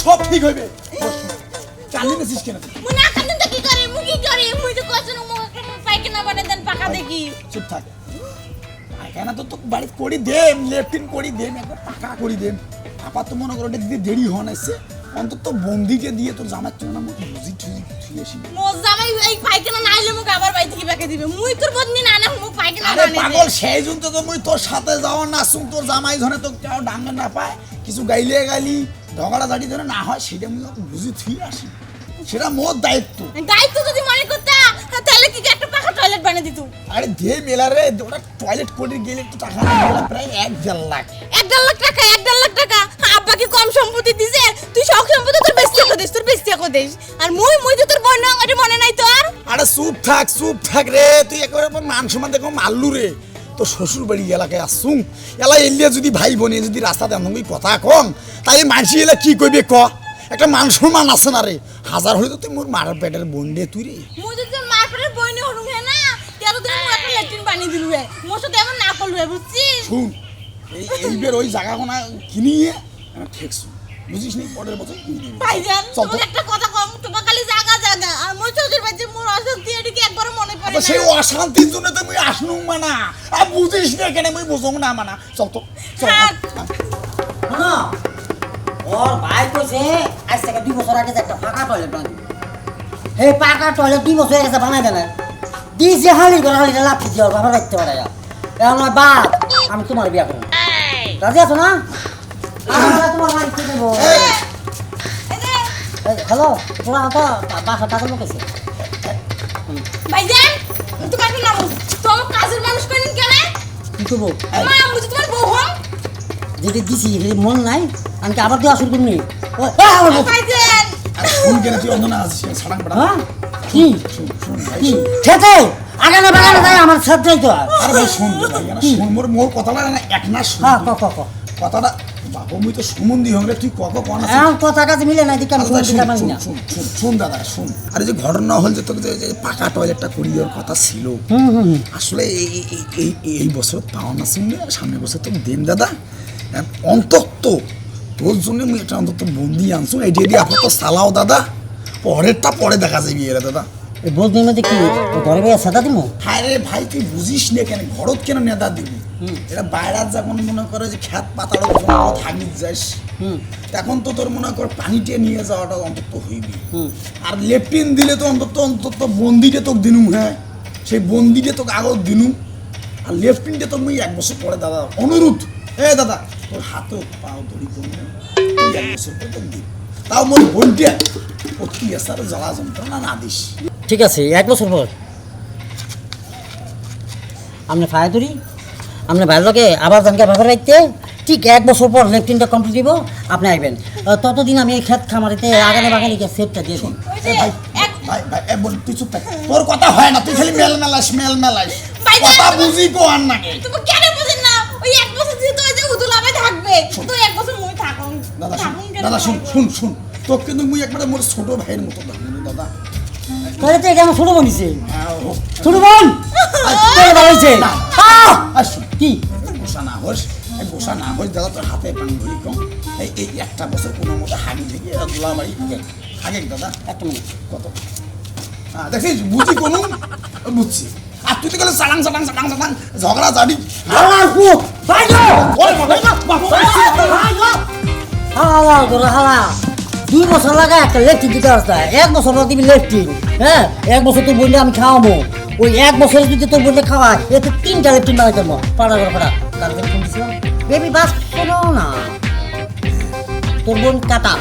সব ঠিক হইবে কালি মেসিস কেন মুই না কান্দন তো কি করে মুই তো কষ্ট মু পায়খানা বানাই দেন পাকা দেখি চুপ থাক পায়খানা তো বাড়ি করি দেম লেফটিন করি দেম একবার পাকা করি দেম আপা তো মনে করো যদি দেরি হন আছে অন্তত বন্দিকে দিয়ে তোর জামার জন্য না বুঝি ঠিক আসি মোর জামাই এই পায়খানা না আইলে মুক আবার বাড়ি থেকে ব্যাকে দিবে মুই তোর বদনি না মুক পায়খানা আরে বানাই পাগল সেই জন্য তো মুই তোর সাথে যাওয়ার না শুন তোর জামাই ধরে তো কেউ ডাঙ্গে না পায় কিছু গাইলে গালি ঝগড়া ঝাড়ি ধরে না হয় সেটা মুই বুঝি ঠিক আসি সেটা মোর দায়িত্ব যদি মনে করতা তাহলে কি একটা পাকা টয়লেট বানিয়ে দিত আরে দে মেলা রে ওটা টয়লেট করে গেলে একটু টাকা মেলা প্রায় 1.5 লাখ 1.5 লাখ টাকা 1.5 লাখ টাকা আব্বা কি কম সম্পত্তি দিছে তুই সব সম্পত্তি তোর বেস্তি কো দিস আর মুই তো তোর বন্য আরে মনে নাই তোর আরে চুপ থাক রে তুই একবারে মান সম্মান দেখো মাল্লু রে তো শ্বশুর বাড়ি এলাকায় আসুন এলা এলিয়া যদি ভাই বোনে যদি রাস্তাতে আমি কথা কম তাই মানসি এলা কি কইবে ক একটা মান সম্মান আছে না রে হাজার হলে তো তুই মোর মার পেটের বোন রে তুই রে মুই যদি তোর মার পেটের বোন হলুম হে না তেরো দিন মুই একটা ল্যাট্রিন বানিয়ে দিলু হে মোর সাথে এমন না করলু হে বুঝছিস শুন এইবার ওই জায়গা কোনা কিনিয়ে ঠেকছু বুঝিস নি পরের বছর কিনে দিবি ভাইজান চল তো। তোর একটা কথা কম তোমার খালি জায়গা আর মোর চৌধুরী বাজে মোর অশান্তি এটি কি একবার মনে পড়ে আচ্ছা, না সেই অশান্তির জন্য তো মুই আসনু মানা আর বুঝিস না কেন মুই বুঝং না মানা চল তো চল থাক। শোনো ওর ভাই কইছে আজ থেকে 2 বছর আগে যে একটা ফাঁকা টয়লেট বানাই হে পাকা টয়লেট 2 বছর আগে বানাই দেন দিছে হালি করে হালিটা লাফি দিও বাবা রাখতে পারে এখন বাদ আমি তোমার বিয়া করব রাজি আছো না আমরা তোমার বাড়ি থেকে দেবো হ্যালো তোরা তো বাসা টাকা লোকেছে ভাইজান তোমার কি নাম তো কাজের মানুষ করেন কেন কি করবো মা মুই তোমার বউ হম যেটা দিছি সেটা মন নাই আমি কি আবার দেওয়া শুরু করবি ভাইজান শুন কেন তুই অন্ধ না আছিস সাড়াং পড়া হ্যাঁ কি শুন ভাই কি শুন। খেতে আগানে বাগানে যায় আমার সাথেই তো আরে ভাই শুন রে ভাই না শুন মোর কথাটা না এক না শুন হ্যাঁ তুই। ক কথাটা বাবু মুই তো সুমন্দি হংরে তুই ক না হ্যাঁ কথা কাজে মিলে না দিকে আমি আচ্ছা, শুনতে পারি না শুন দাদা শুন আরে যে ঘটনা হল যে তোকে যে পাকা টয়লেটটা করি দেওয়ার কথা ছিল আসলে এই বছর পাওয়া না শুনলে সামনের বছর তোকে দেন দাদা অন্তত তোর জন্য মুই এটা অন্তত বন্দি আনছো এই যে আপাতত সালাও দাদা পরেরটা পরে দেখা যাবি এরা দাদা এই বলদিন মধ্যে কি ঘরে বাইরে সাদা দিমু হ্যাঁ রে ভাই তুই বুঝিস না কেন ঘরত কেন নেদা দিবি এটা বাইরাত যখন মনে করে যে খ্যাত পাতাড় থাকি যাস তখন তো তোর মনে কর পানিতে নিয়ে যাওয়াটা অন্তত হইবি আর লেফটিন দিলে তো অন্তত বন্দিতে তোকে দিনু হ্যাঁ সেই বন্দিতে তোকে আগত দিনু আর লেফটিনটা তো মুই 1 বছর পরে দাদা অনুরোধ দাদা তোর হাতে পাও ধরি করবো 1 বছর পরে তোকে দিই তাও মোর বোনটা অতি আসার জ্বালা যন্ত্রণা না দিস ঠিক আছে 1 বছর পর আপনি ফায়া ধরি আপনি ভাই লোকে আবার জানকে ভাবে রাখতে ঠিক 1 বছর পর লেফটিনটা কমপ্লিট দিব আপনি আসবেন ততদিন আমি এই ক্ষেত খামারিতে আগানে বাগানে গিয়ে সেটটা দিয়ে দিন ওই যে ভাই বোন তুই চুপ থাক তোর কথা হয় না তুই খালি মেল মেলাস কথা বুঝি কো আর না তুমি কেন বুঝেন না ওই এক বছর দিয়ে তো এই যে উদুলাবে থাকবে তো এক বছর মুই থাকুন দাদা শুন তোকে কিন্তু মুই একবারে মোর ছোট ভাইয়ের মতো ভাবনি দাদা তাহলে তো এটা আমার ছোট বোন হিসেবে হ্যাঁ, ও, ছোট বোন তোর ভালো হয়েছে আর শুন কি গোসা না হোস দাদা তোর হাতে পানি ধরি কম এই একটা বছর কোনো মতো হাগি থেকে দোলা বাড়ি হাগে দাদা একটা মিনিট কত দেখিস বুঝি কোনো বুঝছি আর তুই তো গেলে সালাং ঝগড়া জাড়ি হালার পুত ভাই গো হালা তোর হালা 2 বছর লাগা একটা লেফটিন দিতে আসতে 1 বছর পর দিবি লেফটিন হ্যাঁ 1 বছর তোর বললে আমি খাওয়াবো ওই 1 বছর যদি তোর বললে খাওয়াই এতে 3টা লেফটিন বানাই দেবো পাড়া করে পাড়া তার ফোন দিছিল বেবি বাস শোনো না তোর বোন কাটা